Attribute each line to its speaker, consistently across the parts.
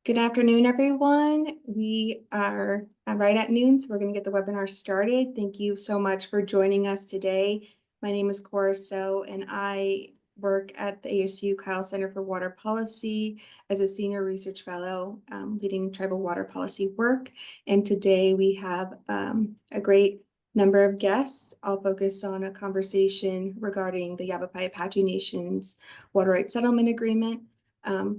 Speaker 1: Good afternoon, everyone. We are right at noon, so we're going to get the webinar started. Thank you so much for joining us today. My name is Cora So, and I work at the ASU Kyle Center for Water Policy as a senior research fellow, leading tribal water policy work. And today we have a great number of guests, all focused on a conversation regarding the Yavapai-Apache Nation's Water Rights Settlement Agreement.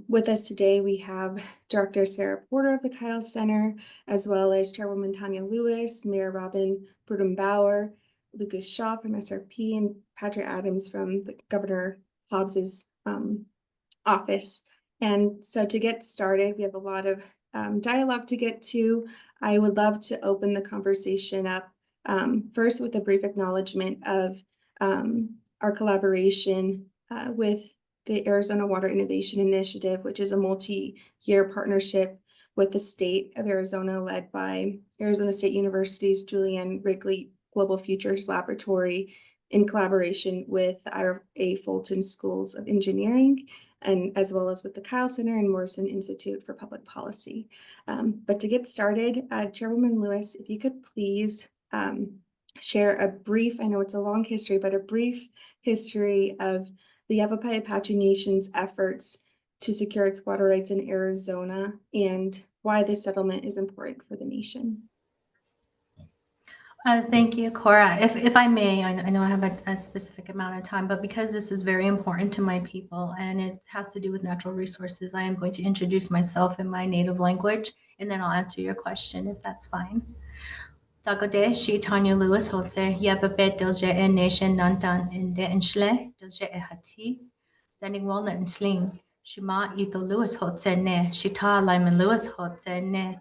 Speaker 1: With us today, we have Director Sarah Porter of the Kyle Center, as well as Chairwoman Tanya Lewis, Mayor Robin Brudenbauer, Lucas Shaw from SRP, and Patrick Adams from the Governor Hobbs's office. And so to get started, we have a lot of dialogue to get to. I would love to open the conversation up first with a brief acknowledgement of our collaboration with the Arizona Water Innovation Initiative, which is a multi-year partnership with the state of Arizona, led by Arizona State University's Julianne Wrigley Global Futures Laboratory in collaboration with the IRA Fulton Schools of Engineering, and as well as with the Kyle Center and Morrison Institute for Public Policy. But to get started, Chairwoman Lewis, if you could please share a brief, I know it's a long history, but a brief history of the Yavapai-Apache Nation's efforts to secure its water rights in Arizona and why this settlement is important for the nation.
Speaker 2: Thank you, Cora. If I may, I know I have a specific amount of time, but because this is very important to my people and it has to do with natural resources, I am going to introduce myself in my native language, and then I'll answer your question if that's fine. Dagode shi Tanya Lewis Hotse Yavapai Apache Nation Nantan in de Enshle Dilje Ehati Standing Walnut and Sling Shima Etho Lewis Hotse Ne Shita Lyman Lewis Hotse Ne.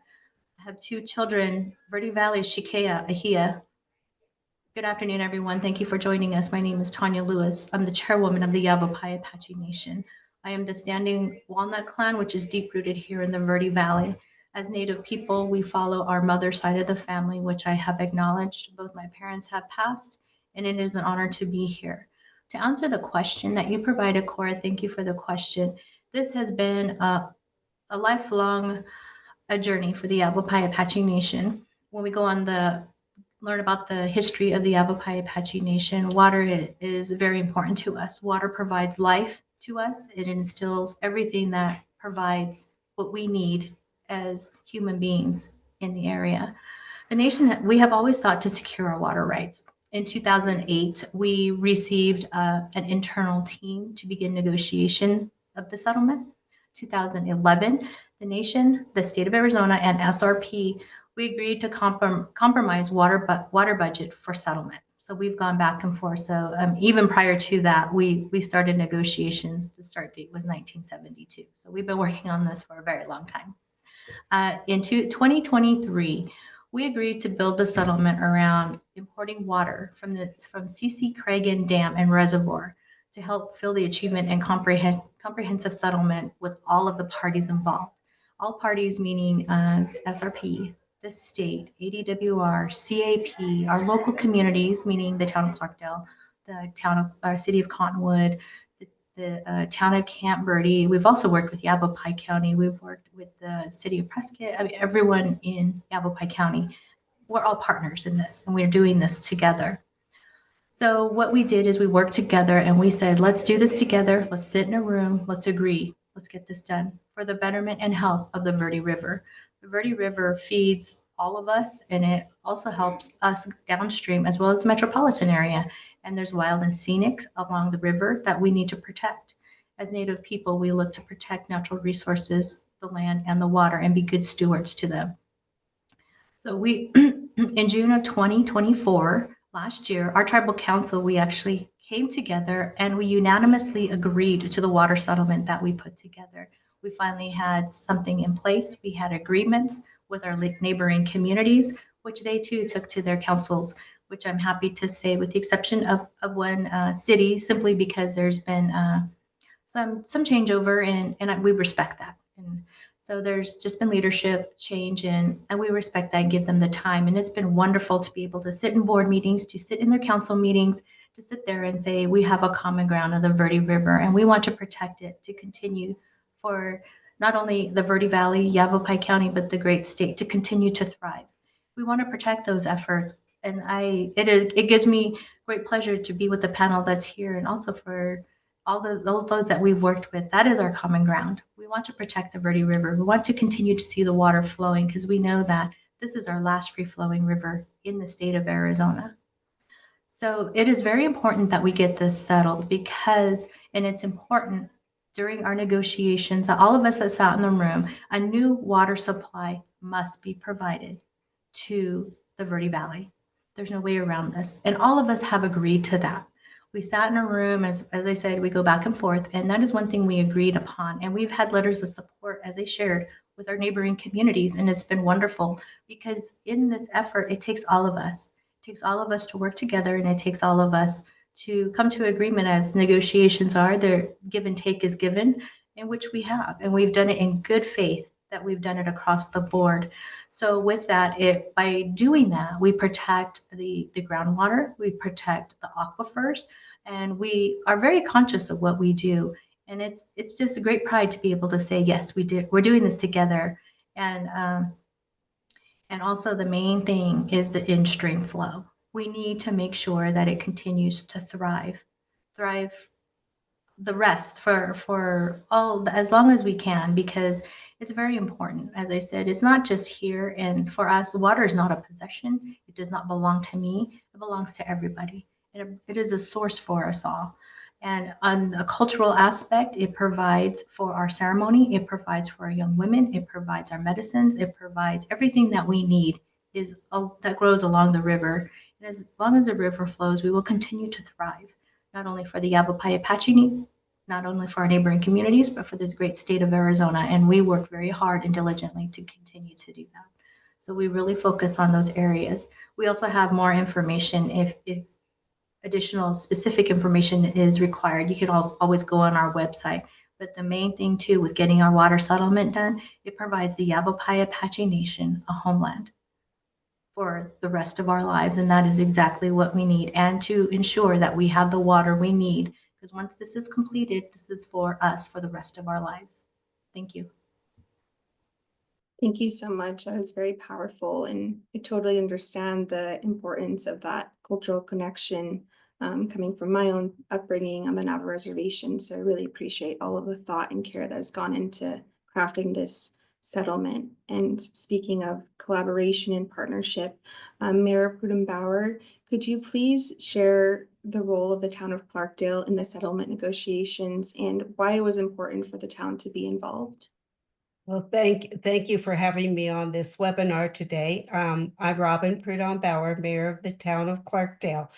Speaker 2: I have two children, Verde Valley Shikea Ahia. Good afternoon, everyone. Thank you for joining us. My name is Tanya Lewis. I'm the chairwoman of the Yavapai-Apache Nation. I am the Standing Walnut Clan, which is deep-rooted here in the Verde Valley. As Native people, we follow our mother's side of the family, which I have acknowledged. Both my parents have passed, and it is an honor to be here. To answer the question that you provided, Cora, thank you for the question. This has been a lifelong journey for the Yavapai-Apache Nation. When we go on learn about the history of the Yavapai-Apache Nation, water is very important to us. Water provides life to us. It instills everything that provides what we need as human beings in the area. The nation, we have always sought to secure our water rights. In 2008, we received an internal team to begin negotiation of the settlement. 2011, the nation, the state of Arizona, and SRP, we agreed to compromise water budget for settlement. So we've gone back and forth. So even prior to that, we started negotiations. The start date was 1972. So we've been working on this for a very long time. In 2023, we agreed to build the settlement around importing water from C.C. Cragen Dam and Reservoir to help fill the achievement and comprehensive settlement with all of the parties involved. All parties meaning SRP, the state, ADWR, CAP, our local communities, meaning the town of Clarkdale, the town of city of Cottonwood, the town of Camp Verde. We've also worked with Yavapai County. We've worked with the city of Prescott. I mean, everyone in Yavapai County. We're all partners in this, and we're doing this together. So what we did is we worked together and we said, let's do this together. Let's sit in a room. Let's agree. Let's get this done for the betterment and health of the Verde River. The Verde River feeds all of us, and it also helps us downstream as well as metropolitan area. And there's wild and scenic along the river that we need to protect. As Native people, we look to protect natural resources, the land and the water, and be good stewards to them. So we, in June of 2024, last year, our tribal council, we actually came together and we unanimously agreed to the water settlement that we put together. We finally had something in place. We had agreements with our neighboring communities, which they too took to their councils, which I'm happy to say, with the exception of one city, simply because there's been some changeover, and we respect that. And so there's just been leadership change, and we respect that and give them the time. And it's been wonderful to be able to sit in board meetings, to sit in their council meetings, to sit there and say, we have a common ground of the Verde River, and we want to protect it to continue for not only the Verde Valley, Yavapai County, but the great state to continue to thrive. We want to protect those efforts. And it gives me great pleasure to be with the panel that's here, and also for all those that we've worked with. That is our common ground. We want to protect the Verde River. We want to continue to see the water flowing because we know that this is our last free flowing river in the state of Arizona. So it is very important that we get this settled because, and it's important during our negotiations, all of us that sat in the room, a new water supply must be provided to the Verde Valley. There's no way around this. And all of us have agreed to that. We sat in a room, as I said, we go back and forth, and that is one thing we agreed upon. And we've had letters of support, as I shared, with our neighboring communities, and it's been wonderful because in this effort, it takes all of us. It takes all of us to work together, and it takes all of us to come to agreement as negotiations are. Their give and take is given, in which we have, and we've done it in good faith that we've done it across the board. So with that, by doing that, we protect the groundwater, we protect the aquifers, and we are very conscious of what we do. And it's just a great pride to be able to say, yes, we're doing this together. And also the main thing is the in-stream flow. We need to make sure that it continues to thrive the rest for all as long as we can, because it's very important. As I said, it's not just here, and for us, water is not a possession. It does not belong to me. It belongs to everybody. It is a source for us all. And on a cultural aspect, it provides for our ceremony, it provides for our young women, it provides our medicines, it provides everything that we need that grows along the river. And as long as the river flows, we will continue to thrive, not only for the Yavapai-Apache, not only for our neighboring communities, but for the great state of Arizona. And we work very hard and diligently to continue to do that. So we really focus on those areas. We also have more information if additional specific information is required. You can always go on our website. But the main thing too, with getting our water settlement done, it provides the Yavapai-Apache Nation a homeland for the rest of our lives. And that is exactly what we need. And to ensure that we have the water we need, because once this is completed, this is for us for the rest of our lives. Thank you.
Speaker 1: Thank you so much. That was very powerful, and I totally understand the importance of that cultural connection coming from my own upbringing on the Navajo reservation. So I really appreciate all of the thought and care that has gone into crafting this settlement. And speaking of collaboration and partnership, Mayor Pudenbauer, could you please share the role of the town of Clarkdale in the settlement negotiations and why it was important for the town to be involved?
Speaker 3: Well, thank you for having me on this webinar today. I'm Robin Prudhomme-Bauer, Mayor of the town of Clarkdale.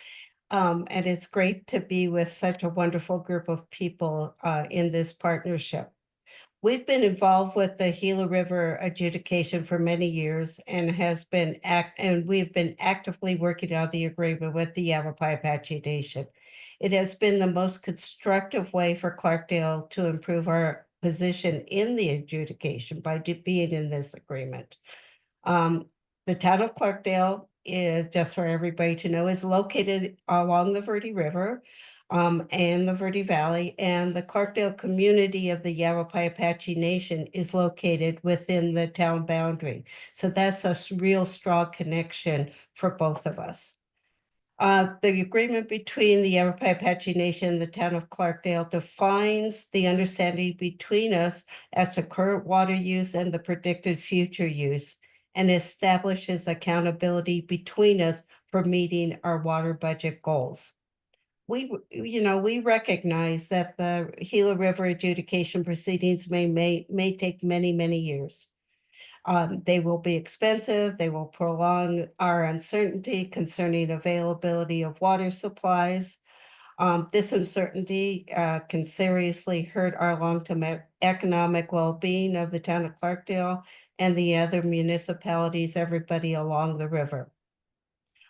Speaker 3: And it's great to be with such a wonderful group of people in this partnership. We've been involved with the Gila River adjudication for many years and we've been actively working on the agreement with the Yavapai-Apache Nation. It has been the most constructive way for Clarkdale to improve our position in the adjudication by being in this agreement. The town of Clarkdale is, just for everybody to know, is located along the Verde River and the Verde Valley, and the Clarkdale community of the Yavapai-Apache Nation is located within the town boundary. So that's a real strong connection for both of us. The agreement between the Yavapai-Apache Nation and the town of Clarkdale defines the understanding between us as to current water use and the predicted future use, and establishes accountability between us for meeting our water budget goals. We recognize that the Gila River adjudication proceedings may take many, many years. They will be expensive. They will prolong our uncertainty concerning availability of water supplies. This uncertainty can seriously hurt our long-term economic well-being of the town of Clarkdale and the other municipalities, everybody along the river.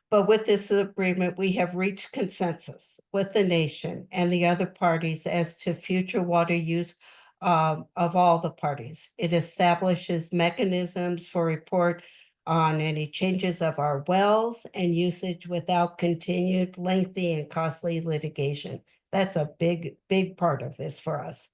Speaker 3: But with this agreement, we have reached consensus with the nation and the other parties as to future water use of all the parties. It establishes mechanisms for report on any changes of our wells and usage without continued lengthy and costly litigation. That's a big part of this for us.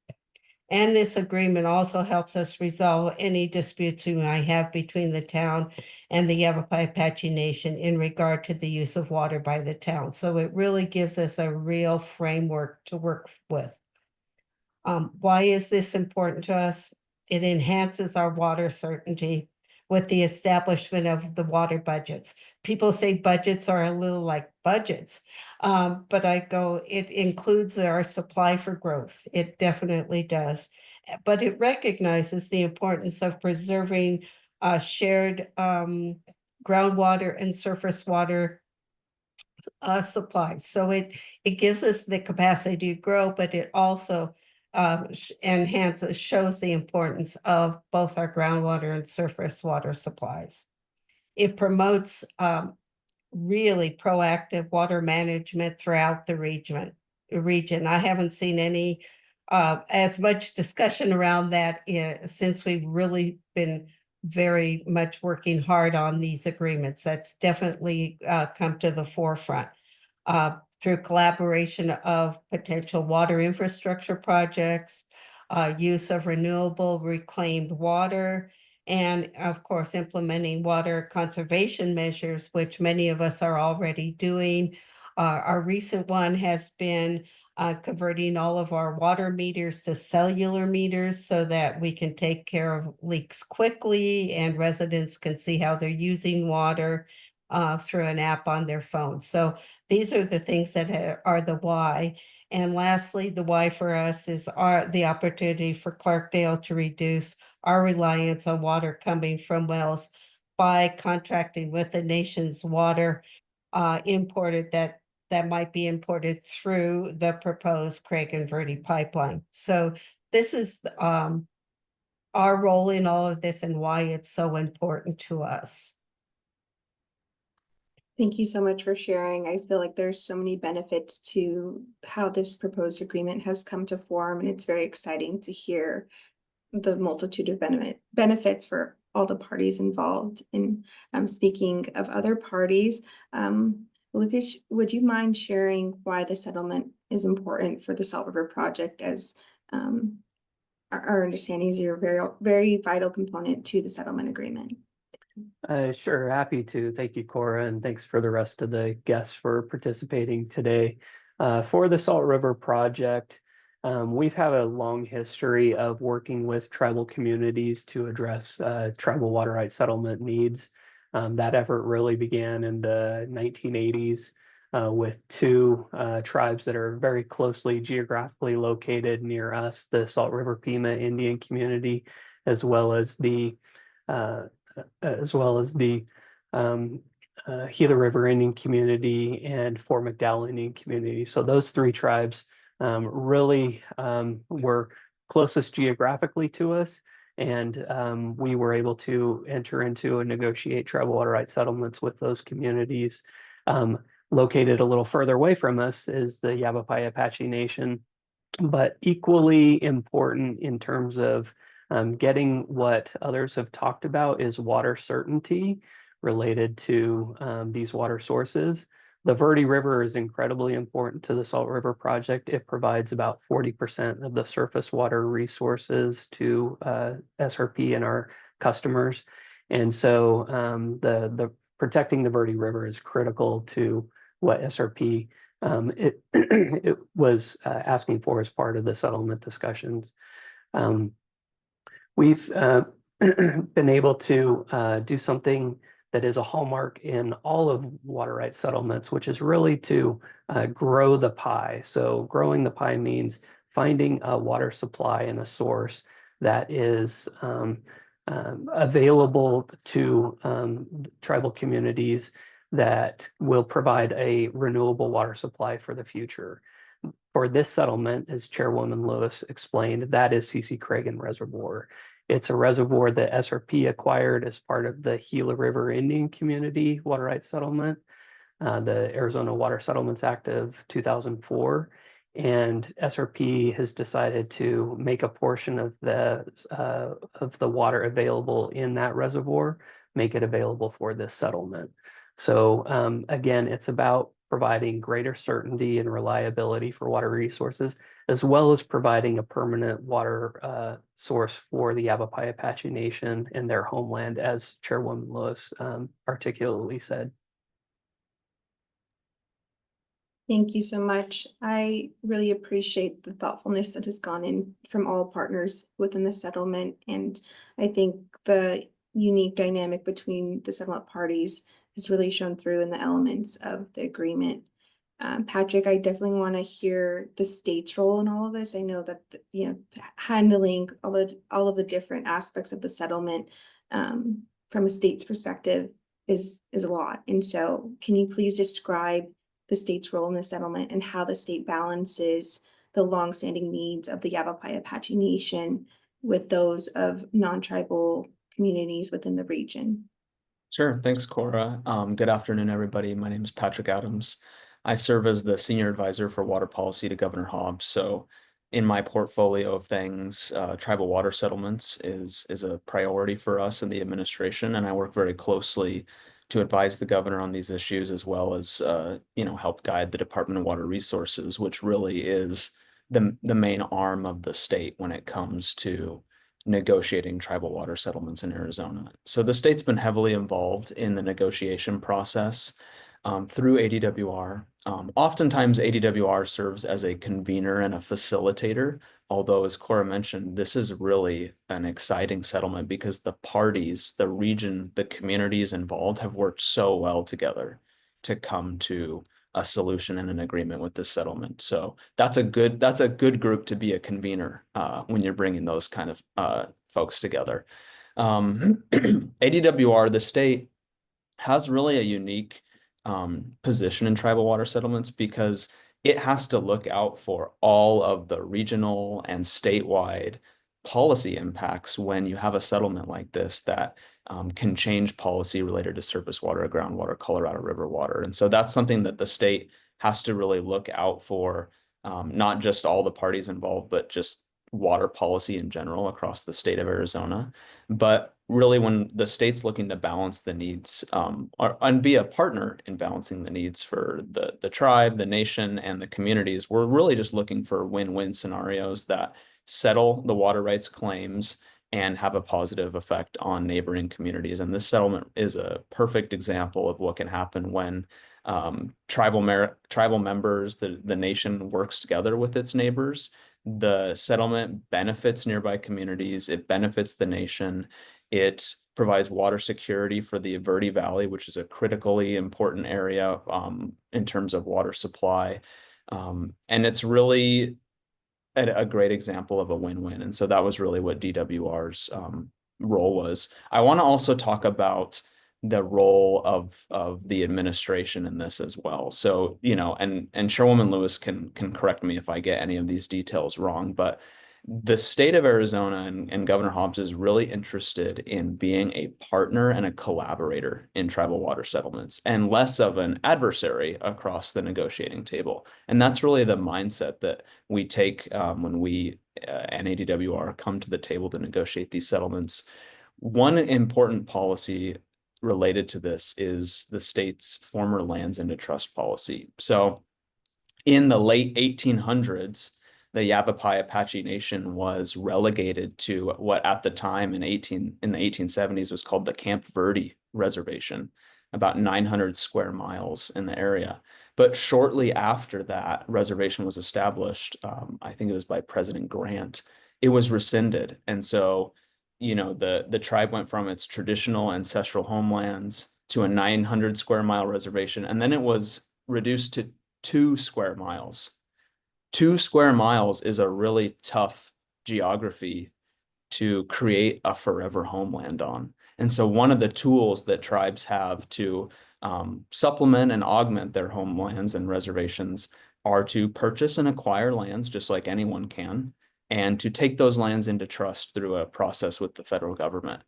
Speaker 3: And this agreement also helps us resolve any disputes we might have between the town and the Yavapai-Apache Nation in regard to the use of water by the town. So it really gives us a real framework to work with. Why is this important to us? It enhances our water certainty with the establishment of the water budgets. People say budgets are a little like budgets, but it includes our supply for growth. It definitely does. But it recognizes the importance of preserving shared groundwater and surface water supply. So it gives us the capacity to grow, but it also shows the importance of both our groundwater and surface water supplies. It promotes really proactive water management throughout the region. I haven't seen any as much discussion around that since we've really been very much working hard on these agreements. That's definitely come to the forefront through collaboration of potential water infrastructure projects, use of renewable reclaimed water, and of course, implementing water conservation measures, which many of us are already doing. Our recent one has been converting all of our water meters to cellular meters so that we can take care of leaks quickly and residents can see how they're using water through an app on their phone. So these are the things that are the why. And lastly, the why for us is the opportunity for Clarkdale to reduce our reliance on water coming from wells by contracting with the nation's water imported that might be imported through the proposed Craig and Verde pipeline. So this is our role in all of this and why it's so important to us.
Speaker 1: Thank you so much for sharing. I feel like there's so many benefits to how this proposed agreement has come to form, and it's very exciting to hear the multitude of benefits for all the parties involved. And speaking of other parties, Lucas, would you mind sharing why the settlement is important for the Salt River project, as our understanding is you're a very vital component to the settlement agreement?
Speaker 4: Sure, happy to. Thank you, Cora, and thanks for the rest of the guests for participating today. For the Salt River project, we've had a long history of working with tribal communities to address tribal water rights settlement needs. That effort really began in the 1980s with two tribes that are very closely geographically located near us, the Salt River Pima Indian community, as well as the Gila River Indian community and Fort McDowell Indian community. So those three tribes really were closest geographically to us, and we were able to enter into and negotiate tribal water rights settlements with those communities. Located a little further away from us is the Yavapai-Apache Nation, but equally important in terms of getting what others have talked about is water certainty related to these water sources. The Verde River is incredibly important to the Salt River project. It provides about 40% of the surface water resources to SRP and our customers. And so the protecting the Verde River is critical to what SRP it was asking for as part of the settlement discussions. We've been able to do something that is a hallmark in all of water rights settlements, which is really to grow the pie. So growing the pie means finding a water supply and a source that is available to tribal communities that will provide a renewable water supply for the future. For this settlement, as Chairwoman Lewis explained, that is C.C. Cragen Reservoir. It's a reservoir that SRP acquired as part of the Gila River Indian Community Water Rights Settlement, the Arizona Water Settlements Act of 2004. And SRP has decided to make a portion of the water available in that reservoir, make it available for this settlement. So again, it's about providing greater certainty and reliability for water resources as well as providing a permanent water source for the Yavapai-Apache Nation and their homeland, as Chairwoman Lewis articulately said.
Speaker 1: Thank you so much. I really appreciate the thoughtfulness that has gone in from all partners within the settlement. And I think the unique dynamic between the settlement parties has really shown through in the elements of the agreement. Patrick, I definitely want to hear the state's role in all of this. I know that, handling all of the different aspects of the settlement from a state's perspective is a lot. And so can you please describe the state's role in the settlement and how the state balances the longstanding needs of the Yavapai-Apache Nation with those of non-tribal communities within the region?
Speaker 5: Sure. Thanks, Cora. Good afternoon, everybody. My name is Patrick Adams. I serve as the Senior Advisor for Water Policy to Governor Hobbs. So in my portfolio of things, tribal water settlements is a priority for us in the administration, and I work very closely to advise the governor on these issues, as well as help guide the Department of Water Resources, which really is the main arm of the state when it comes to negotiating tribal water settlements in Arizona. So the state's been heavily involved in the negotiation process through ADWR. Oftentimes ADWR serves as a convener and a facilitator, although as Cora mentioned, this is really an exciting settlement because the parties, the region, the communities involved have worked so well together to come to a solution and an agreement with this settlement. So that's a good group to be a convener when you're bringing those kind of folks together. ADWR, the state, has really a unique position in tribal water settlements because it has to look out for all of the regional and statewide policy impacts when you have a settlement like this that can change policy related to surface water, groundwater, Colorado River water. And so that's something that the state has to really look out for, not just all the parties involved, but just water policy in general across the state of Arizona. But really when the state's looking to balance the needs and be a partner in balancing the needs for the tribe, the nation, and the communities, we're really just looking for win-win scenarios that settle the water rights claims and have a positive effect on neighboring communities. And this settlement is a perfect example of what can happen when tribal members, the nation works together with its neighbors. The settlement benefits nearby communities, it benefits the nation, it provides water security for the Verde Valley, which is a critically important area in terms of water supply. And it's really a great example of a win-win. And so that was really what DWR's role was. I want to also talk about the role of the administration in this as well. So, and Chairwoman Lewis can correct me if I get any of these details wrong, but the state of Arizona and Governor Hobbs is really interested in being a partner and a collaborator in tribal water settlements and less of an adversary across the negotiating table. And that's really the mindset that we take when we and ADWR come to the table to negotiate these settlements. One important policy related to this is the state's former lands into trust policy. So in the late 1800s, the Yavapai-Apache Nation was relegated to what at the time in the 1870s was called the Camp Verde Reservation, about 900 square miles in the area. But shortly after that reservation was established, I think it was by President Grant, it was rescinded. And so the tribe went from its traditional ancestral homelands to a 900 square mile reservation, and then it was reduced to 2 square miles. 2 square miles is a really tough geography to create a forever homeland on. And so one of the tools that tribes have to supplement and augment their homelands and reservations are to purchase and acquire lands just like anyone can, and to take those lands into trust through a process with the federal government.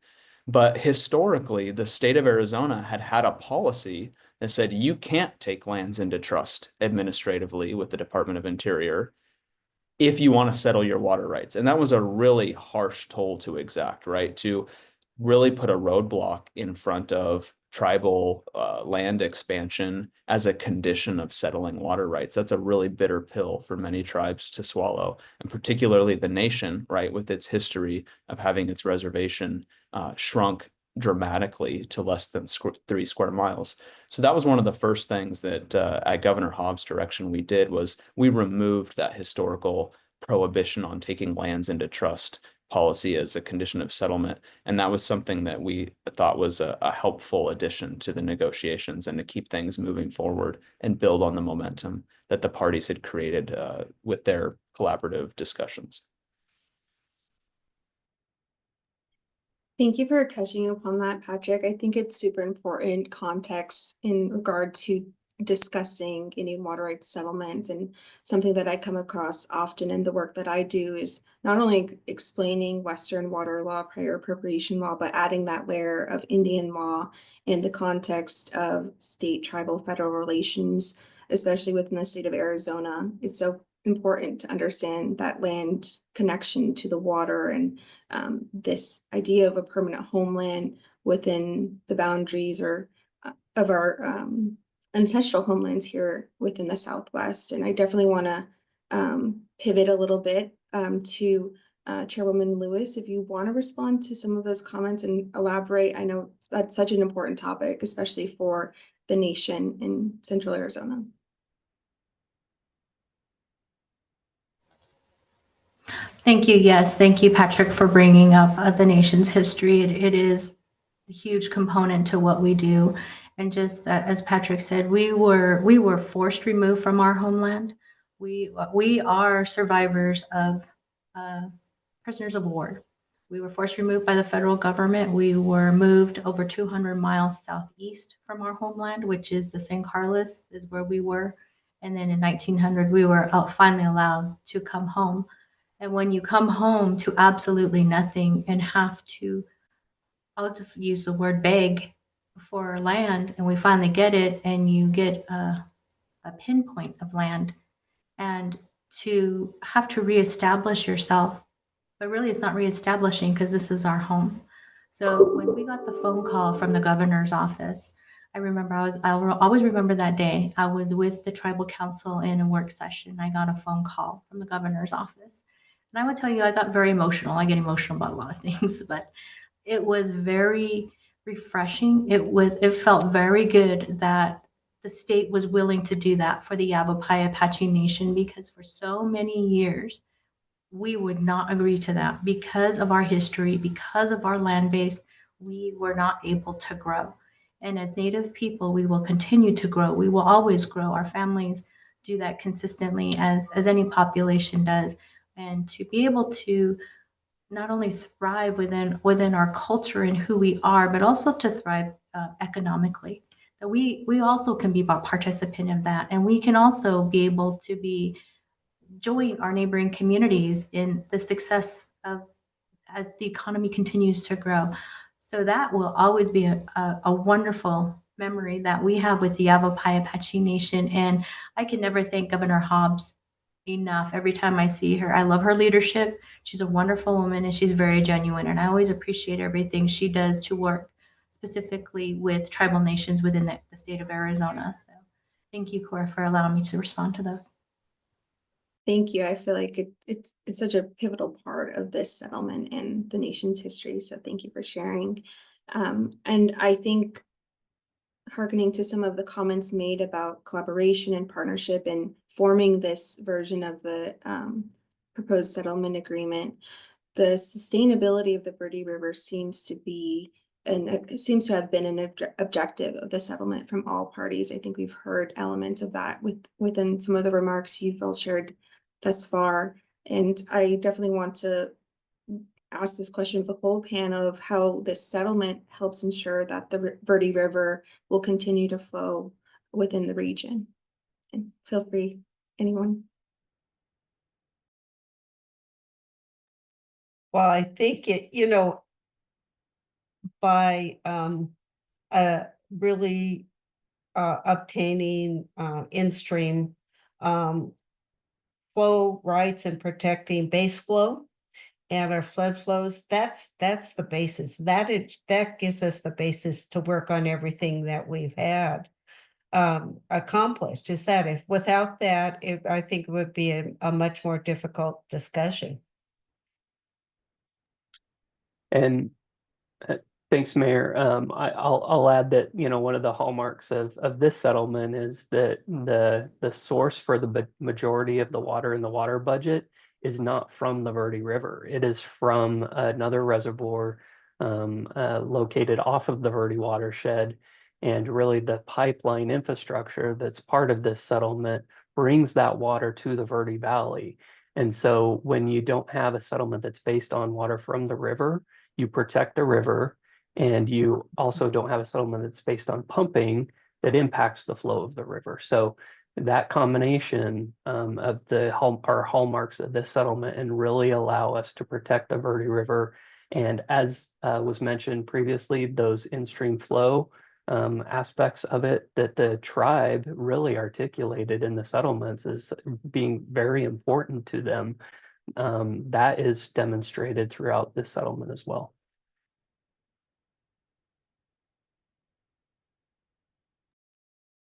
Speaker 5: But historically, the state of Arizona had a policy that said you can't take lands into trust administratively with the Department of Interior if you want to settle your water rights. And that was a really harsh toll to exact, right? To really put a roadblock in front of tribal land expansion as a condition of settling water rights. That's a really bitter pill for many tribes to swallow, and particularly the nation, right, with its history of having its reservation shrunk dramatically to less than 3 square miles. So that was one of the first things that at Governor Hobbs' direction we did, was we removed that historical prohibition on taking lands into trust policy as a condition of settlement. And that was something that we thought was a helpful addition to the negotiations and to keep things moving forward and build on the momentum that the parties had created with their collaborative discussions.
Speaker 1: Thank you for touching upon that, Patrick. I think it's super important context in regard to discussing Indian water rights settlement, and something that I come across often in the work that I do is not only explaining Western water law, prior appropriation law, but adding that layer of Indian law in the context of state, tribal, federal relations, especially within the state of Arizona. It's so important to understand that land connection to the water, and this idea of a permanent homeland within the boundaries or of our ancestral homelands here within the Southwest. And I definitely want to pivot a little bit to Chairwoman Lewis, if you want to respond to some of those comments and elaborate. I know that's such an important topic, especially for the nation in Central Arizona.
Speaker 2: Thank you. Yes, thank you, Patrick, for bringing up the nation's history. It is a huge component to what we do. And just as Patrick said, we were forced removed from our homeland. We are survivors of prisoners of war. We were forced removed by the federal government. We were moved over 200 miles southeast from our homeland, which is the San Carlos, is where we were. And then in 1900, we were finally allowed to come home. And when you come home to absolutely nothing and have to, I'll just use the word beg for land, and we finally get it, and you get a pinpoint of land, and to have to reestablish yourself, but really it's not reestablishing because this is our home. So when we got the phone call from the governor's office, I remember I'll always remember that day. I was with the tribal council in a work session. I got a phone call from the governor's office. And I would tell you, I got very emotional. I get emotional about a lot of things, but it was very refreshing. It felt very good that the state was willing to do that for the Yavapai-Apache Nation, because for so many years, we would not agree to that because of our history, because of our land base. We were not able to grow. And as Native people, we will continue to grow. We will always grow. Our families do that consistently, as any population does. And to be able to not only thrive within our culture and who we are, but also to thrive economically. That we also can be a participant in that, and we can also be able to join our neighboring communities in the success of as the economy continues to grow. So that will always be a wonderful memory that we have with the Yavapai-Apache Nation. And I can never thank Governor Hobbs enough. Every time I see her, I love her leadership. She's a wonderful woman, and she's very genuine. And I always appreciate everything she does to work specifically with tribal nations within the state of Arizona. So thank you, Cora, for allowing me to respond to those.
Speaker 1: Thank you. I feel like it's such a pivotal part of this settlement and the nation's history. So thank you for sharing. And I think, hearkening to some of the comments made about collaboration and partnership and forming this version of the proposed settlement agreement, the sustainability of the Verde River seems to be, and it seems to have been an objective of the settlement from all parties. I think we've heard elements of that within some of the remarks you've all shared thus far. And I definitely want to ask this question of the whole panel of how this settlement helps ensure that the Verde River will continue to flow within the region. And feel free, anyone.
Speaker 3: Well, I think by really obtaining in-stream flow rights and protecting base flow, and our flood flows, that's the basis. That gives us the basis to work on everything that we've had accomplished. Is that if without that, I think it would be a much more difficult discussion.
Speaker 4: And thanks, Mayor. I'll add that, you know, one of the hallmarks of this settlement is that the source for the majority of the water in the water budget is not from the Verde River. It is from another reservoir located off of the Verde watershed. And really the pipeline infrastructure that's part of this settlement brings that water to the Verde Valley. And so when you don't have a settlement that's based on water from the river, you protect the river, and you also don't have a settlement that's based on pumping that impacts the flow of the river. So that combination of our hallmarks of this settlement and really allow us to protect the Verde River. And as was mentioned previously, those in-stream flow aspects of it that the tribe really articulated in the settlements as being very important to them. That is demonstrated throughout this settlement as well.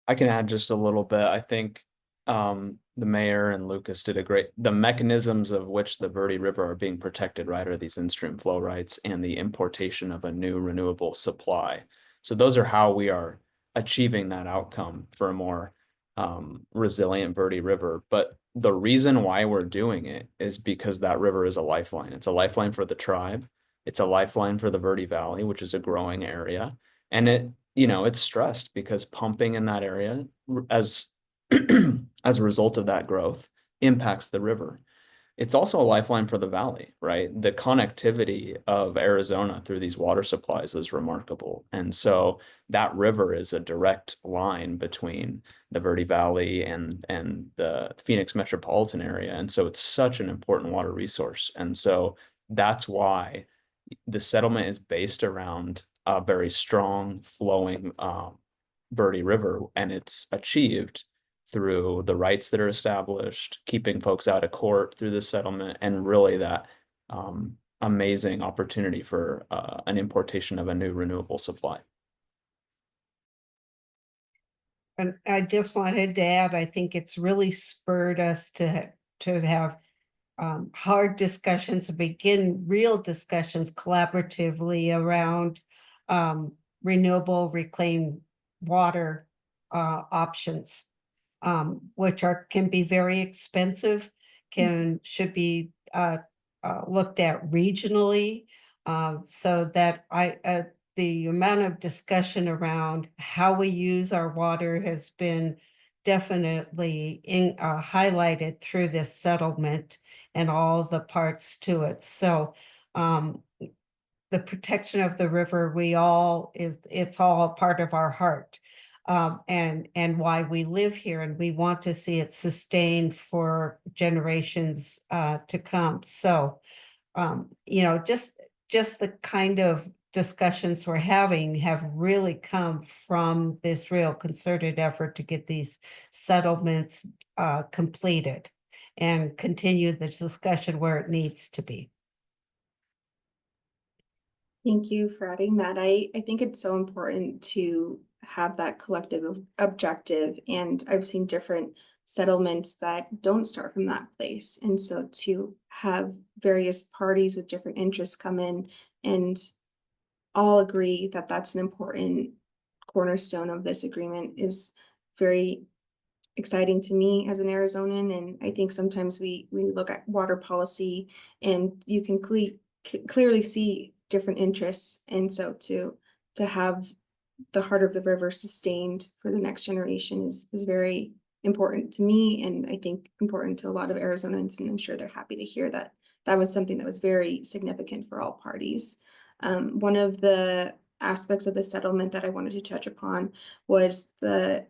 Speaker 5: I can add just a little bit. I think the mayor and Lucas did the mechanisms of which the Verde River are being protected, right, are these in-stream flow rights and the importation of a new renewable supply. So those are how we are achieving that outcome for a more resilient Verde River. But the reason why we're doing it is because that river is a lifeline. It's a lifeline for the tribe. It's a lifeline for the Verde Valley, which is a growing area. And it's stressed because pumping in that area as as a result of that growth impacts the river. It's also a lifeline for the valley, right? The connectivity of Arizona through these water supplies is remarkable. And so that river is a direct line between the Verde Valley and the Phoenix metropolitan area. And so it's such an important water resource. And so that's why the settlement is based around a very strong flowing Verde River, and it's achieved through the rights that are established, keeping folks out of court through this settlement, and really that amazing opportunity for an importation of a new renewable supply.
Speaker 3: And I just wanted to add, I think it's really spurred us to have hard discussions, to begin real discussions collaboratively around renewable reclaimed water options, which can be very expensive, should be looked at regionally, so that the amount of discussion around how we use our water has been definitely highlighted through this settlement and all the parts to it. So the protection of the river, it's all a part of our heart, and why we live here, and we want to see it sustained for generations to come. So just the kind of discussions we're having have really come from this real concerted effort to get these settlements completed and continue the discussion where it needs to be.
Speaker 1: Thank you for adding that. I think it's so important to have that collective objective, and I've seen different settlements that don't start from that place. And so to have various parties with different interests come in and all agree that that's an important cornerstone of this agreement is very exciting to me as an Arizonan. And I think sometimes we look at water policy and you can clearly see different interests. And so to have the heart of the river sustained for the next generation is very important to me, and I think important to a lot of Arizonans, and I'm sure they're happy to hear that that was something that was very significant for all parties. One of the aspects of the settlement that I wanted to touch upon was the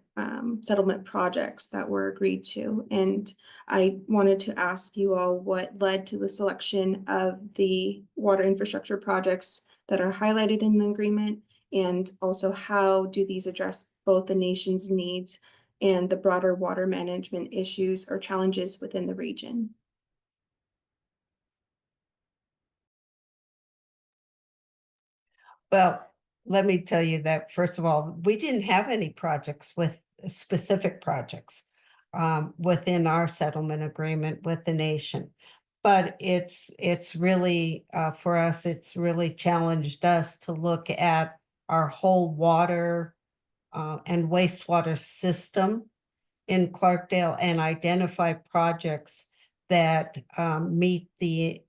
Speaker 1: settlement projects that were agreed to. And I wanted to ask you all what led to the selection of the water infrastructure projects that are highlighted in the agreement, and also how do these address both the nation's needs and the broader water management issues or challenges within the region?
Speaker 3: Well, let me tell you that, first of all, we didn't have any projects with specific projects within our settlement agreement with the nation. But it's really, for us, it's really challenged us to look at our whole water and wastewater system in Clarkdale and identify projects that meet the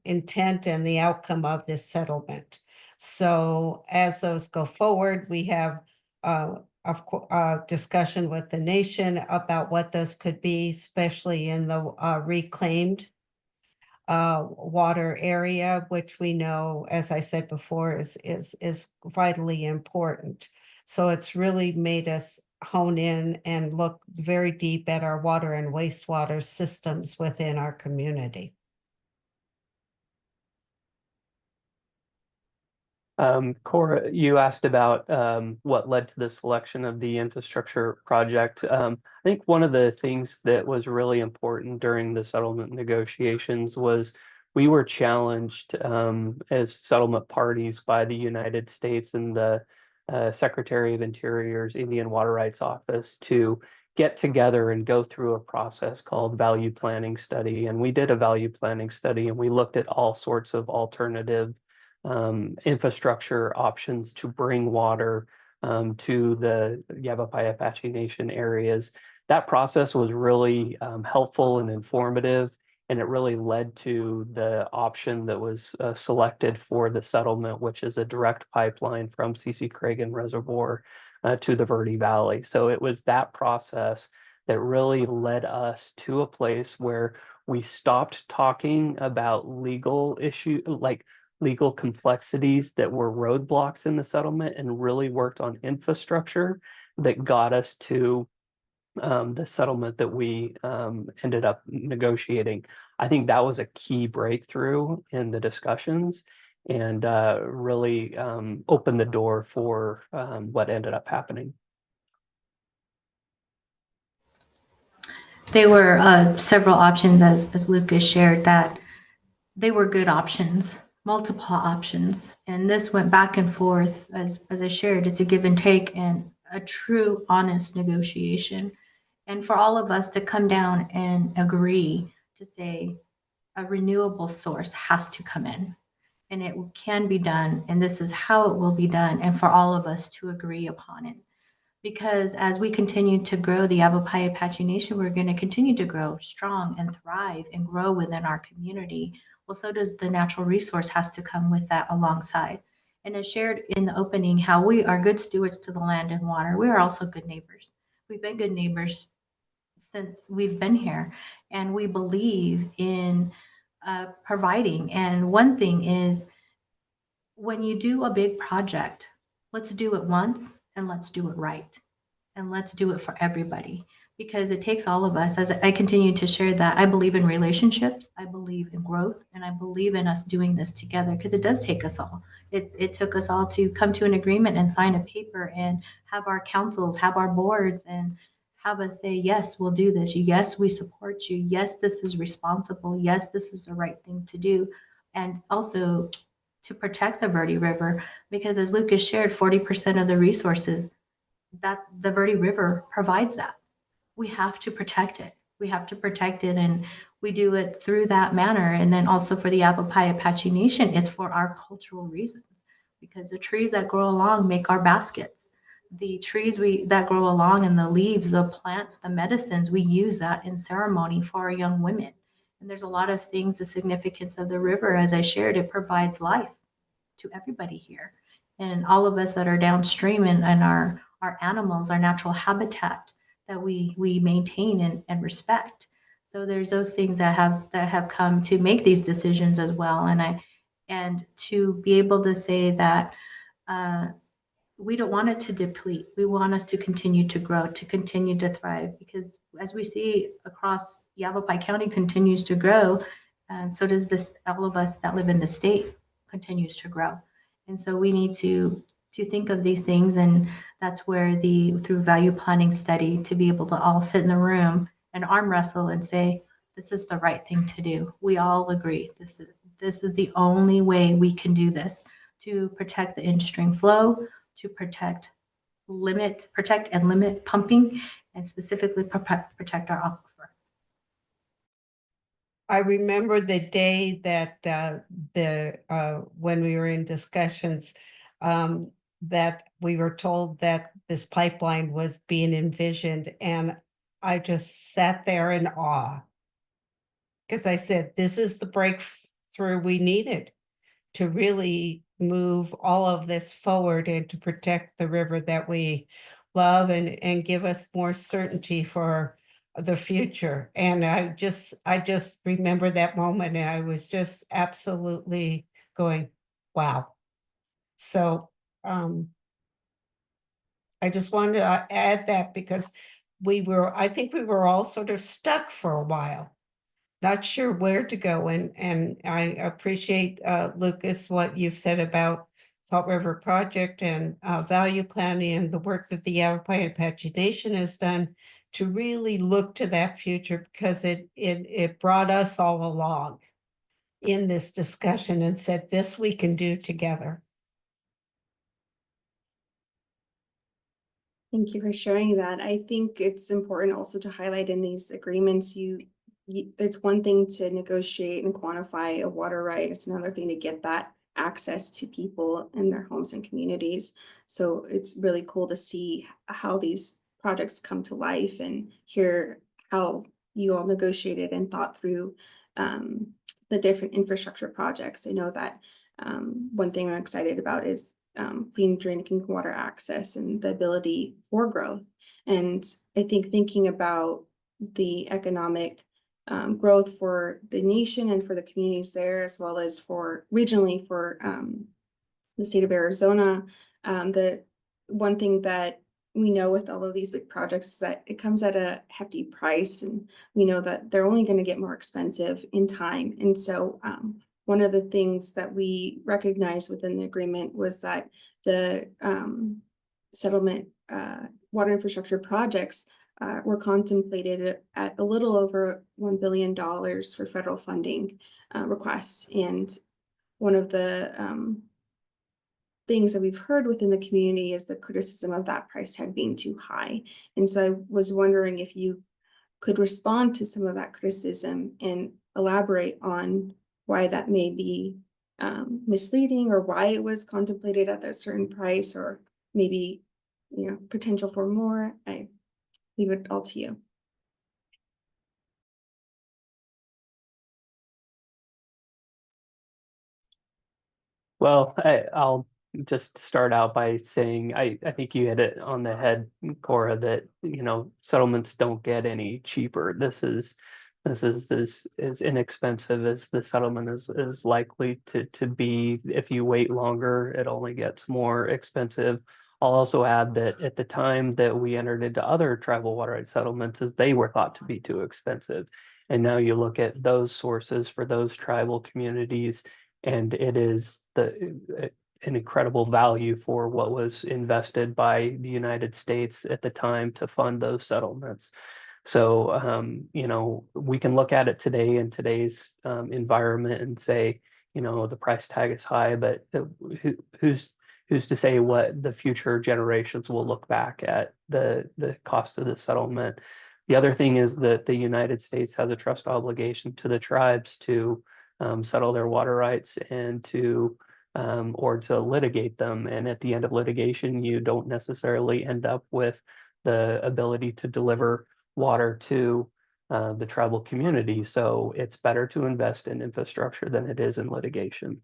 Speaker 3: intent and the outcome of this settlement. So as those go forward, we have discussion with the nation about what those could be, especially in the reclaimed water area, which we know, as I said before, is vitally important. So it's really made us hone in and look very deep at our water and wastewater systems within our community.
Speaker 4: Cora, you asked about what led to the selection of the infrastructure project. I think one of the things that was really important during the settlement negotiations was we were challenged as settlement parties by the United States and the Secretary of Interior's Indian Water Rights Office to get together and go through a process called value planning study. And we did a value planning study and we looked at all sorts of alternative infrastructure options to bring water to the Yavapai-Apache Nation areas. That process was really helpful and informative, and it really led to the option that was selected for the settlement, which is a direct pipeline from C.C. Cragen Reservoir to the Verde Valley. So it was that process that really led us to a place where we stopped talking about legal issue, like legal complexities that were roadblocks in the settlement, and really worked on infrastructure that got us to the settlement that we ended up negotiating. I think that was a key breakthrough in the discussions and really opened the door for what ended up happening.
Speaker 2: There were several options, as Lucas shared, that they were good options, multiple options. And this went back and forth, as I shared, it's a give and take and a true, honest negotiation. And for all of us to come down and agree to say a renewable source has to come in and it can be done, and this is how it will be done, and for all of us to agree upon it. Because as we continue to grow the Yavapai-Apache Nation, we're going to continue to grow strong and thrive and grow within our community. Well, so does the natural resource has to come with that alongside. And as shared in the opening, how we are good stewards to the land and water, we are also good neighbors. We've been good neighbors since we've been here, and we believe in providing. And one thing is, when you do a big project, let's do it once and let's do it right. And let's do it for everybody, because it takes all of us. As I continue to share that, I believe in relationships, I believe in growth, and I believe in us doing this together, because it does take us all. It took us all to come to an agreement and sign a paper and have our councils, have our boards, and have us say, yes, we'll do this. Yes, we support you. Yes, this is responsible. Yes, this is the right thing to do. And also to protect the Verde River, because as Lucas shared, 40% of the resources that the Verde River provides that. We have to protect it. We have to protect it, and we do it through that manner. And then also for the Yavapai-Apache Nation, it's for our cultural reasons, because the trees that grow along make our baskets. The trees that grow along and the leaves, the plants, the medicines, we use that in ceremony for our young women. And there's a lot of things, the significance of the river, as I shared, it provides life to everybody here. And all of us that are downstream and our animals, our natural habitat that we maintain and respect. So there's those things that have come to make these decisions as well. And to be able to say that we don't want it to deplete. We want us to continue to grow, to continue to thrive, because as we see across Yavapai County continues to grow, and so does this, all of us that live in the state continues to grow. And so we need to think of these things, and that's where through value planning study, to be able to all sit in the room and arm wrestle and say, this is the right thing to do. We all agree this is the only way we can do this. to protect the in-stream flow, to protect and limit pumping, and specifically protect our aquifer.
Speaker 3: I remember the day that when we were in discussions, that we were told that this pipeline was being envisioned, and I just sat there in awe. Because I said, this is the breakthrough we needed to really move all of this forward and to protect the river that we love and give us more certainty for the future. And I just remember that moment, and I was just absolutely going, wow. So I just wanted to add that because I think we were all sort of stuck for a while, not sure where to go. And I appreciate, Lucas, what you've said about Salt River Project and value planning and the work that the Yavapai-Apache Nation has done to really look to that future, because it brought us all along in this discussion and said, this we can do together.
Speaker 1: Thank you for sharing that. I think it's important also to highlight in these agreements, it's one thing to negotiate and quantify a water right. It's another thing to get that access to people in their homes and communities. So it's really cool to see how these projects come to life and hear how you all negotiated and thought through the different infrastructure projects. I know that one thing I'm excited about is clean drinking water access and the ability for growth. And I think thinking about the economic growth for the nation and for the communities there, as well as for regionally for the state of Arizona, the one thing that we know with all of these big projects is that it comes at a hefty price, and we know that they're only going to get more expensive in time. And so one of the things that we recognized within the agreement was that the settlement water infrastructure projects were contemplated at a little over $1 billion for federal funding requests. And one of the things that we've heard within the community is the criticism of that price tag being too high. And so I was wondering if you could respond to some of that criticism and elaborate on why that may be misleading, or why it was contemplated at that certain price, or maybe, potential for more. I leave it all to you.
Speaker 4: Well, I'll just start out by saying I think you hit it on the head, Cora, that settlements don't get any cheaper. This is as inexpensive as the settlement is likely to be. If you wait longer, it only gets more expensive. I'll also add that at the time that we entered into other tribal water rights settlements, they were thought to be too expensive. And now you look at those sources for those tribal communities, and it is an incredible value for what was invested by the United States at the time to fund those settlements. So, we can look at it today in today's environment and say, the price tag is high, but who's to say what the future generations will look back at the cost of the settlement? The other thing is that the United States has a trust obligation to the tribes to settle their water rights and or to litigate them. And at the end of litigation, you don't necessarily end up with the ability to deliver water to the tribal community. So it's better to invest in infrastructure than it is in litigation.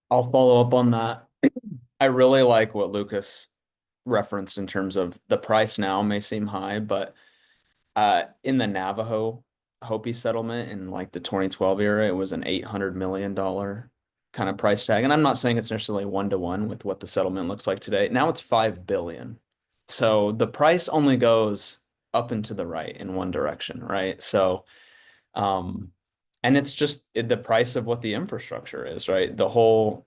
Speaker 5: I'll follow up on that. I really like what Lucas referenced in terms of the price now may seem high, but in the Navajo Hopi settlement in like the 2012 era, it was an $800 million kind of price tag. And I'm not saying it's necessarily 1-to-1 with what the settlement looks like today. Now it's $5 billion. So the price only goes up and to the right in one direction, right? So, and it's just the price of what the infrastructure is, right? The whole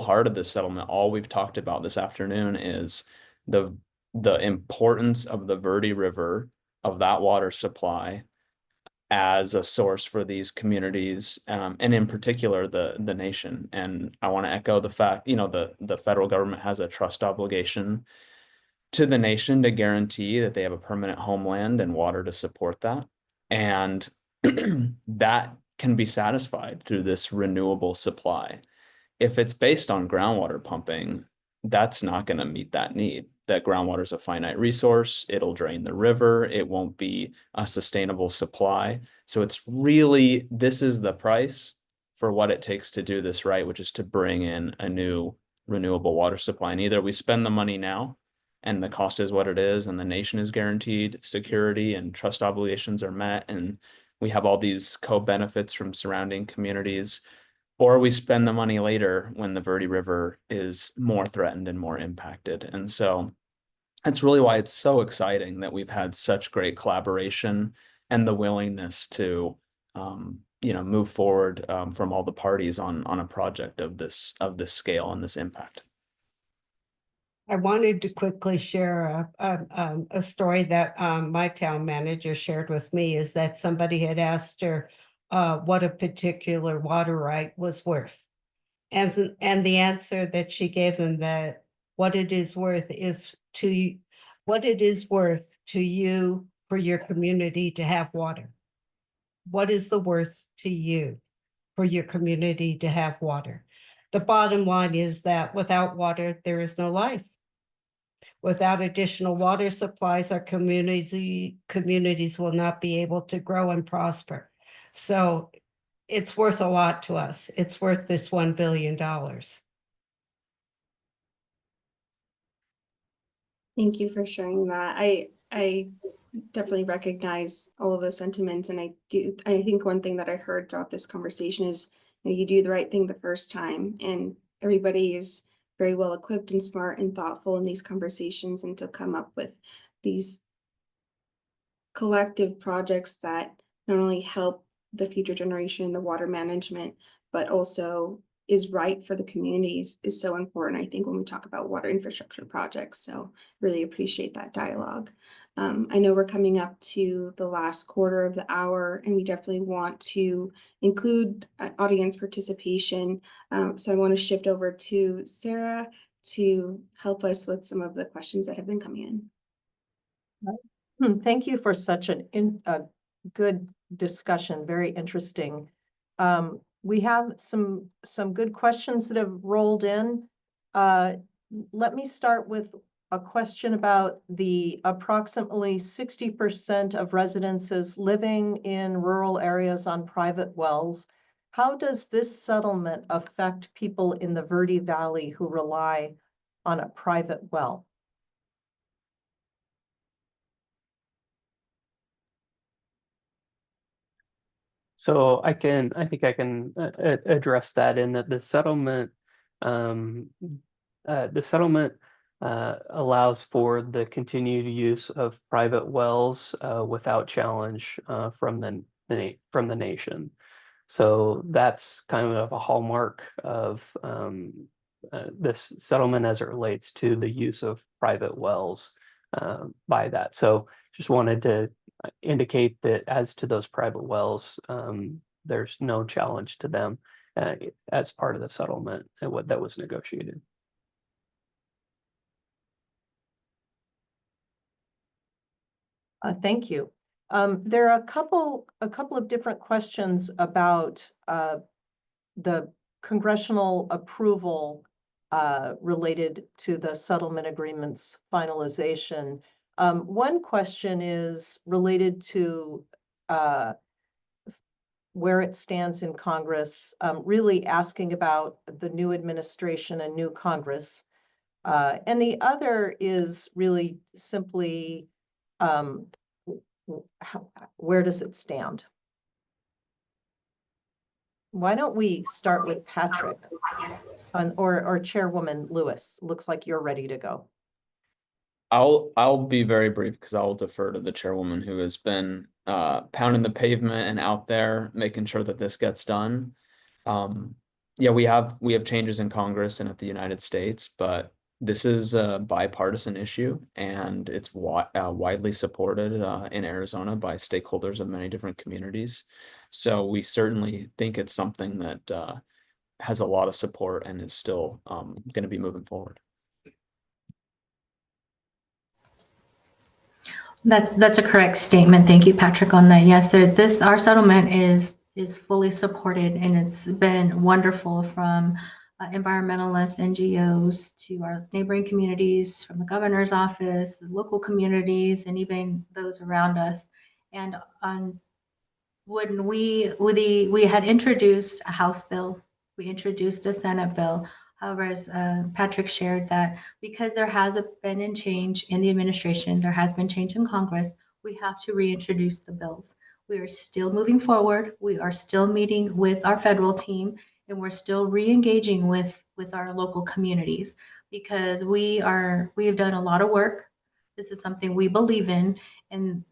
Speaker 5: heart of the settlement, all we've talked about this afternoon is the importance of the Verde River, of that water supply, as a source for these communities, and in particular the nation. And I want to echo the fact, the federal government has a trust obligation to the nation to guarantee that they have a permanent homeland and water to support that. And that can be satisfied through this renewable supply. If it's based on groundwater pumping, that's not going to meet that need. That groundwater is a finite resource. It'll drain the river. It won't be a sustainable supply. So it's really, this is the price for what it takes to do this right, which is to bring in a new renewable water supply. And either we spend the money now and the cost is what it is, and the nation is guaranteed security and trust obligations are met, and we have all these co-benefits from surrounding communities, or we spend the money later when the Verde River is more threatened and more impacted. And so that's really why it's so exciting that we've had such great collaboration and the willingness to move forward from all the parties on a project of this scale and this impact.
Speaker 3: I wanted to quickly share a story that my town manager shared with me, is that somebody had asked her what a particular water right was worth. And the answer that she gave them, that what it is worth to you for your community to have water. What is the worth to you for your community to have water? The bottom line is that without water, there is no life. Without additional water supplies, our communities will not be able to grow and prosper. So it's worth a lot to us. It's worth this $1 billion.
Speaker 1: Thank you for sharing that. I definitely recognize all of those sentiments, and I think one thing that I heard throughout this conversation is, you do the right thing the first time, and everybody is very well equipped and smart and thoughtful in these conversations, and to come up with these collective projects that not only help the future generation in the water management, but also is right for the communities is so important, I think, when we talk about water infrastructure projects. So really appreciate that dialogue. I know we're coming up to the last quarter of the hour, and we definitely want to include audience participation. So I want to shift over to Sarah to help us with some of the questions that have been coming in.
Speaker 6: Thank you for such a good discussion, very interesting. We have some good questions that have rolled in. Let me start with a question about the approximately 60% of residences living in rural areas on private wells. How does this settlement affect people in the Verde Valley who rely on a private well?
Speaker 4: So I think I can address that in that the settlement allows for the continued use of private wells without challenge from the nation. So that's kind of a hallmark of this settlement as it relates to the use of private wells by that. So just wanted to indicate that as to those private wells, there's no challenge to them as part of the settlement and what that was negotiated.
Speaker 6: Thank you. There are a couple of different questions about the congressional approval related to the settlement agreement's finalization. One question is related to where it stands in Congress, really asking about the new administration and new Congress. And the other is really simply, where does it stand? Why don't we start with Patrick or Chairwoman Lewis? Looks like you're ready to go.
Speaker 5: I'll be very brief because I'll defer to the chairwoman, who has been pounding the pavement and out there making sure that this gets done. Yeah, we have changes in Congress and at the United States, but this is a bipartisan issue, and it's widely supported in Arizona by stakeholders of many different communities. So we certainly think it's something that has a lot of support and is still going to be moving forward.
Speaker 2: That's a correct statement. Thank you, Patrick, on that. Yes, our settlement is fully supported, and it's been wonderful from environmentalists, NGOs, to our neighboring communities, from the governor's office, local communities, and even those around us. And when we had introduced a House bill, we introduced a Senate bill. However, as Patrick shared, that because there has been a change in the administration, there has been change in Congress, we have to reintroduce the bills. We are still moving forward. We are still meeting with our federal team, and we're still re-engaging with our local communities, because we have done a lot of work. This is something we believe in, and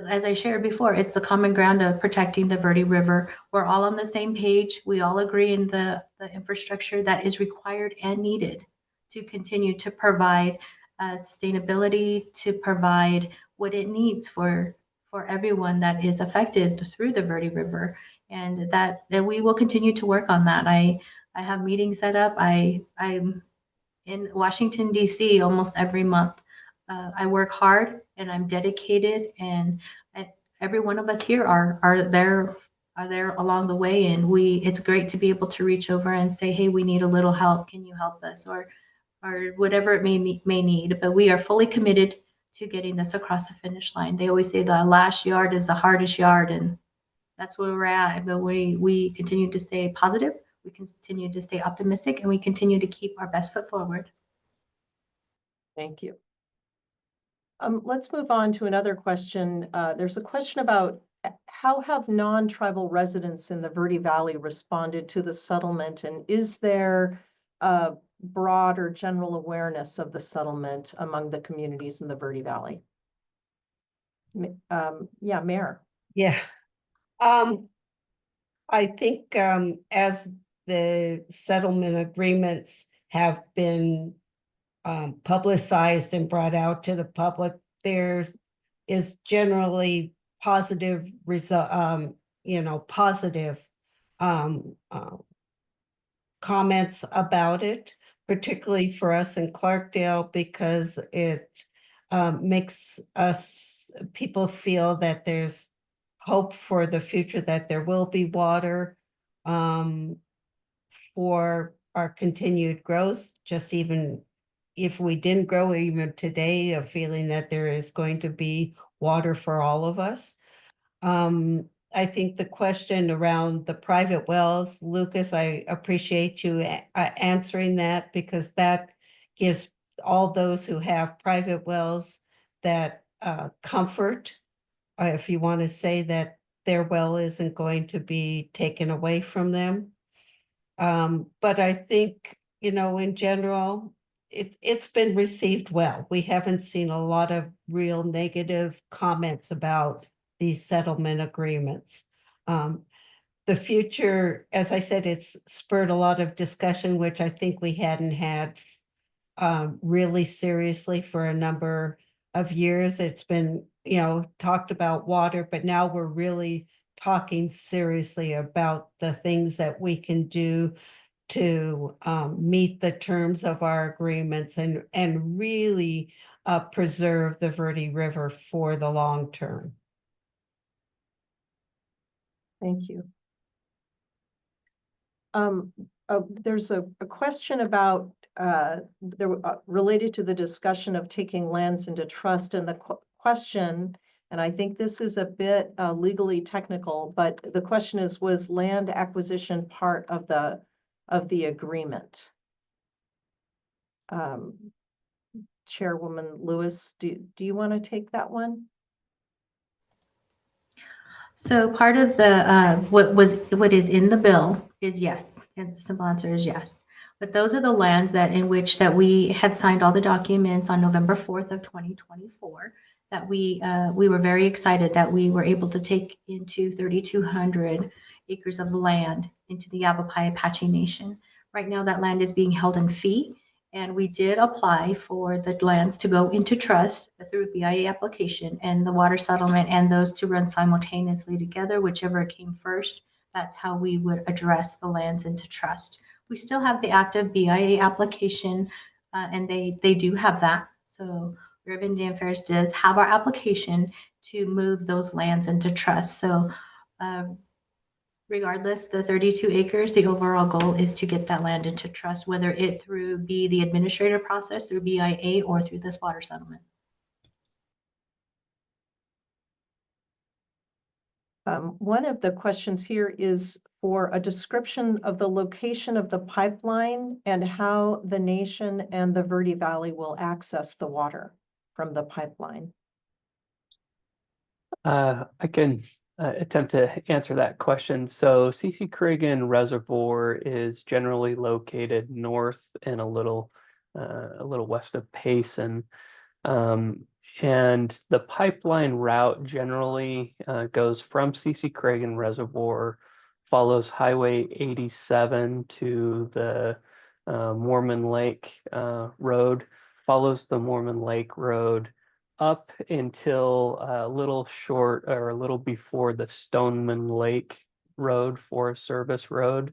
Speaker 2: as I shared before, it's the common ground of protecting the Verde River. We're all on the same page. We all agree in the infrastructure that is required and needed to continue to provide sustainability, to provide what it needs for everyone that is affected through the Verde River, and that we will continue to work on that. I have meetings set up. I'm in Washington, D.C. almost every month. I work hard and I'm dedicated, and every one of us here are there along the way. And it's great to be able to reach over and say, hey, we need a little help. Can you help us? Or whatever it may need. But we are fully committed to getting this across the finish line. They always say the last yard is the hardest yard, and that's where we're at. But we continue to stay positive. We continue to stay optimistic, and we continue to keep our best foot forward.
Speaker 6: Thank you. Let's move on to another question. There's a question about how have non-tribal residents in the Verde Valley responded to the settlement, and is there a broad or general awareness of the settlement among the communities in the Verde Valley? Yeah, Mayor.
Speaker 3: Yeah. I think as the settlement agreements have been publicized and brought out to the public, there is generally positive positive comments about it, particularly for us in Clarkdale, because it makes people feel that there's hope for the future, that there will be water for our continued growth. Just even if we didn't grow, even today, a feeling that there is going to be water for all of us. I think the question around the private wells, Lucas, I appreciate you answering that, because that gives all those who have private wells that comfort, if you want to say that their well isn't going to be taken away from them. But I think, in general, it's been received well. We haven't seen a lot of real negative comments about these settlement agreements. The future, as I said, it's spurred a lot of discussion, which I think we hadn't had really seriously for a number of years. It's been, talked about water, but now we're really talking seriously about the things that we can do to meet the terms of our agreements and really preserve the Verde River for the long term.
Speaker 6: Thank you. There's a question about related to the discussion of taking lands into trust, and the question, and I think this is a bit legally technical, but the question is, was land acquisition part of the agreement? Chairwoman Lewis, do you want to take that one?
Speaker 2: So part of the what is in the bill is yes, and the simple answer is yes. But those are the lands that we had signed all the documents on November 4th of 2024. That we were very excited that we were able to take into 3,200 acres of land into the Yavapai-Apache Nation. Right now, that land is being held in fee, And we did apply for the lands to go into trust through BIA application, and the water settlement and those to run simultaneously together, whichever came first. That's how we would address the lands into trust. We still have the active BIA application, and they do have that. So River Indian Affairs does have our application to move those lands into trust. So regardless, the 32 acres, the overall goal is to get that land into trust, whether it through be the administrative process through BIA or through this water settlement.
Speaker 6: One of the questions here is for a description of the location of the pipeline and how the nation and the Verde Valley will access the water from the pipeline.
Speaker 4: I can attempt to answer that question. So CC Cregan Reservoir is generally located north and a little west of Payson. And the pipeline route generally goes from CC Cregan Reservoir, follows Highway 87 to the Mormon Lake Road, follows the Mormon Lake Road up until a little short or a little before the Stoneman Lake Road, Forest Service Road,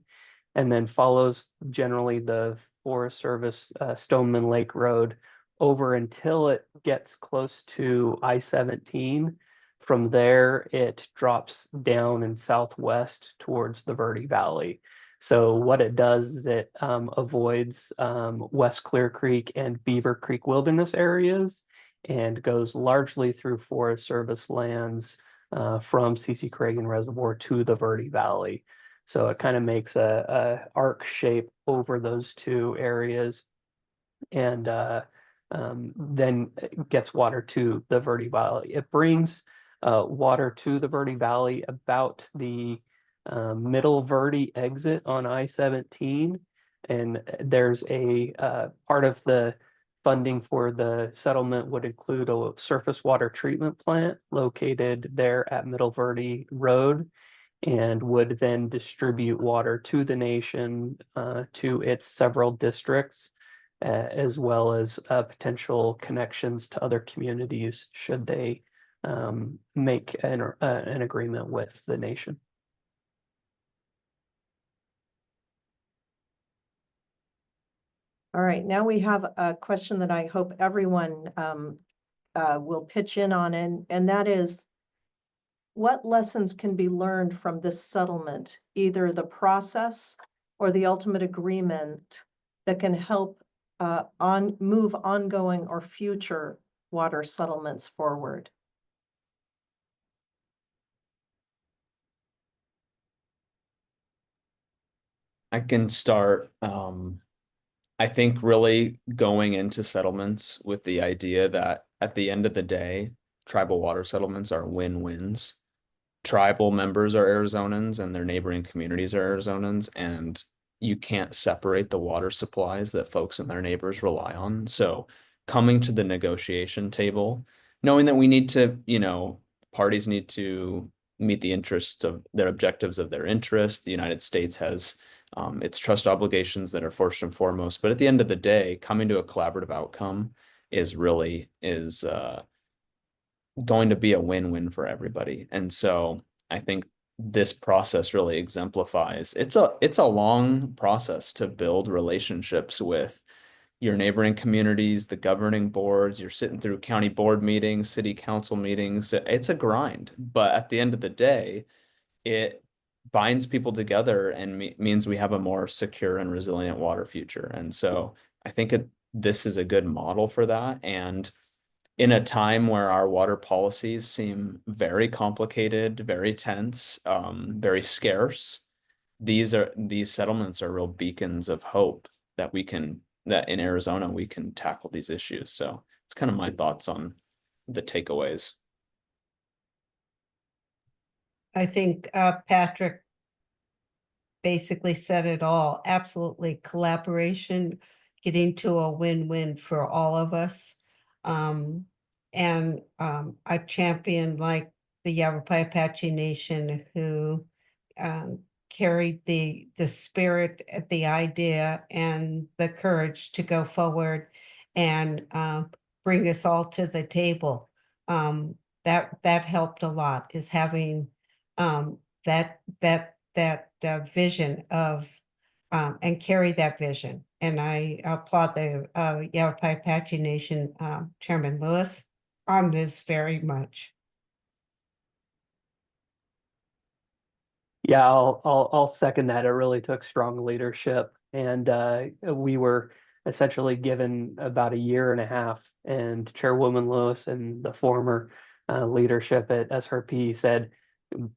Speaker 4: and then follows generally the Forest Service Stoneman Lake Road over until it gets close to I-17. From there, it drops down in southwest towards the Verde Valley. So what it does is it avoids West Clear Creek and Beaver Creek wilderness areas and goes largely through Forest Service lands from CC Cregan Reservoir to the Verde Valley. So it kind of makes a arc shape over those two areas, and then gets water to the Verde Valley. It brings water to the Verde Valley about the middle Verde exit on I-17, and there's a part of the funding for the settlement would include a surface water treatment plant located there at Middle Verde Road, and would then distribute water to the nation, to its several districts, as well as potential connections to other communities should they make an agreement with the nation.
Speaker 6: All right, now we have a question that I hope everyone will pitch in on, and that is, what lessons can be learned from this settlement, either the process or the ultimate agreement that can help move ongoing or future water settlements forward?
Speaker 5: I can start. I think really going into settlements with the idea that at the end of the day, tribal water settlements are win-wins. Tribal members are Arizonans and their neighboring communities are Arizonans, and you can't separate the water supplies that folks and their neighbors rely on. So coming to the negotiation table, knowing that we need to, parties need to meet the interests of their objectives of their interests. The United States has its trust obligations that are first and foremost. But at the end of the day, coming to a collaborative outcome is going to be a win-win for everybody. And so I think this process really exemplifies it's a long process to build relationships with your neighboring communities, the governing boards. You're sitting through county board meetings, city council meetings. It's a grind, but at the end of the day, it binds people together and means we have a more secure and resilient water future. And so I think this is a good model for that. And in a time where our water policies seem very complicated, very tense, very scarce, these settlements are real beacons of hope that in Arizona we can tackle these issues. So it's kind of my thoughts on the takeaways.
Speaker 3: I think Patrick basically said it all. Absolutely, collaboration, getting to a win-win for all of us. I champion like the Yavapai-Apache Nation, who carried the spirit, the idea, and the courage to go forward and bring us all to the table. That helped a lot, is having that vision of and carry that vision. And I applaud the Yavapai-Apache Nation Chairman Lewis on this very much.
Speaker 4: Yeah, I'll second that. It really took strong leadership, and we were essentially given about a year and a half. And Chairwoman Lewis and the former leadership at SRP said,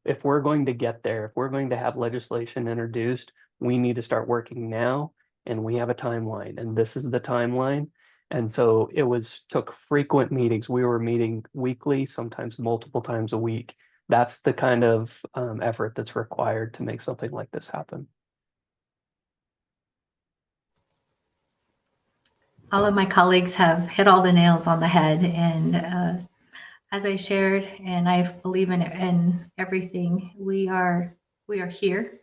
Speaker 4: if we're going to get there, if we're going to have legislation introduced, we need to start working now, and we have a timeline, and this is the timeline. And so it took frequent meetings. We were meeting weekly, sometimes multiple times a week. That's the kind of effort that's required to make something like this happen.
Speaker 2: All of my colleagues have hit all the nails on the head, and as I shared, and I believe in everything, we are here,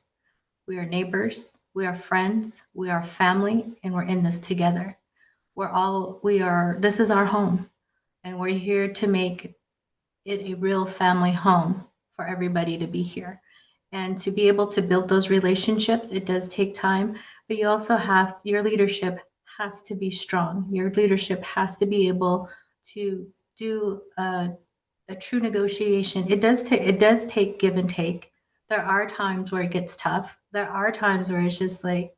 Speaker 2: we are neighbors, we are friends, we are family, and we're in this together. This is our home, and we're here to make it a real family home for everybody to be here. And to be able to build those relationships, it does take time, but you also your leadership has to be strong. Your leadership has to be able to do a true negotiation. It does take give and take. There are times where it gets tough. There are times where it's just like,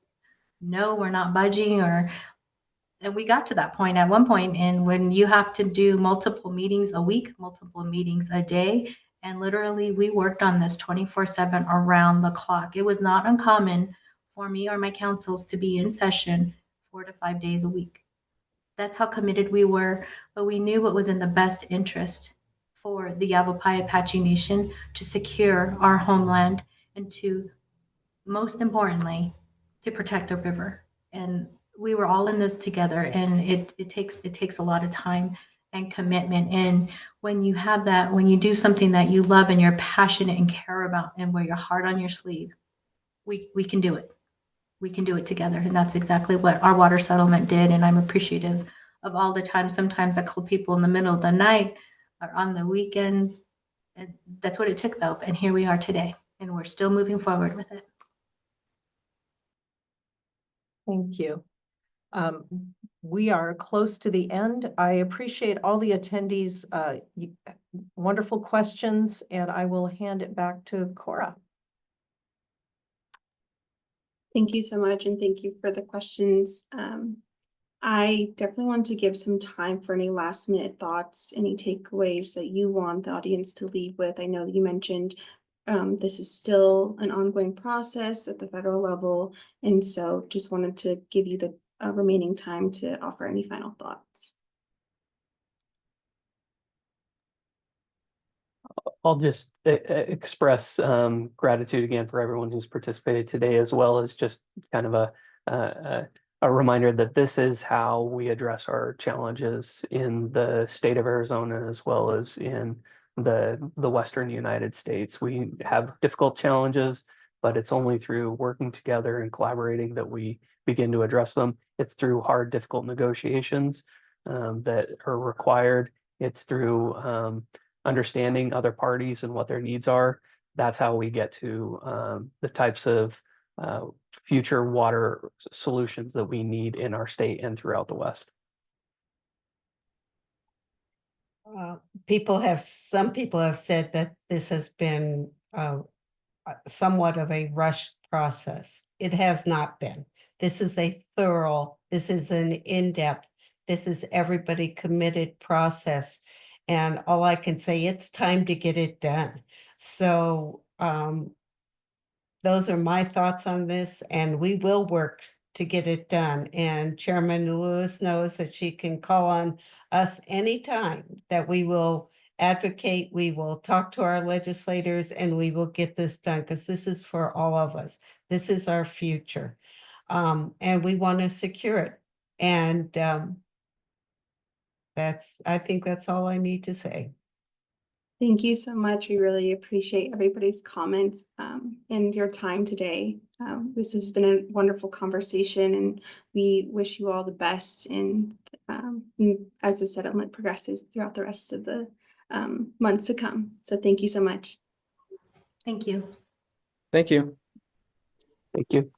Speaker 2: no, we're not budging, and we got to that point at one point, and when you have to do multiple meetings a week, multiple meetings a day, and literally we worked on this 24/7 around the clock. It was not uncommon for me or my councils to be in session 4 to 5 days a week. That's how committed we were, but we knew what was in the best interest for the Yavapai-Apache Nation to secure our homeland and to, most importantly, to protect the river. And we were all in this together, and it takes a lot of time and commitment. And when you have that, when you do something that you love and you're passionate and care about and wear your heart on your sleeve, we can do it. We can do it together. And that's exactly what our water settlement did. And I'm appreciative of all the time. Sometimes I call people in the middle of the night or on the weekends. And that's what it took, though. And here we are today, and we're still moving forward with it.
Speaker 6: Thank you. We are close to the end. I appreciate all the attendees, wonderful questions, and I will hand it back to Cora.
Speaker 1: Thank you so much, and thank you for the questions. I definitely want to give some time for any last minute thoughts, any takeaways that you want the audience to leave with. I know that you mentioned this is still an ongoing process at the federal level, and so just wanted to give you the remaining time to offer any final thoughts.
Speaker 4: I'll just express gratitude again for everyone who's participated today, as well as just kind of a reminder that this is how we address our challenges in the state of Arizona, as well as in the Western United States. We have difficult challenges, but it's only through working together and collaborating that we begin to address them. It's through hard, difficult negotiations that are required. It's through understanding other parties and what their needs are. That's how we get to the types of future water solutions that we need in our state and throughout the West.
Speaker 3: Some people have said that this has been somewhat of a rushed process. It has not been. This is this is an in-depth, this is everybody committed process. And all I can say, it's time to get it done. So those are my thoughts on this, and we will work to get it done. And Chairman Lewis knows that she can call on us anytime, that we will advocate, we will talk to our legislators, and we will get this done, because this is for all of us. This is our future. And we want to secure it. And I think that's all I need to say.
Speaker 1: Thank you so much. We really appreciate everybody's comments and your time today. This has been a wonderful conversation, and we wish you all the best as the settlement progresses throughout the rest of the months to come. So thank you so much.
Speaker 2: Thank you.
Speaker 5: Thank you.
Speaker 4: Thank you.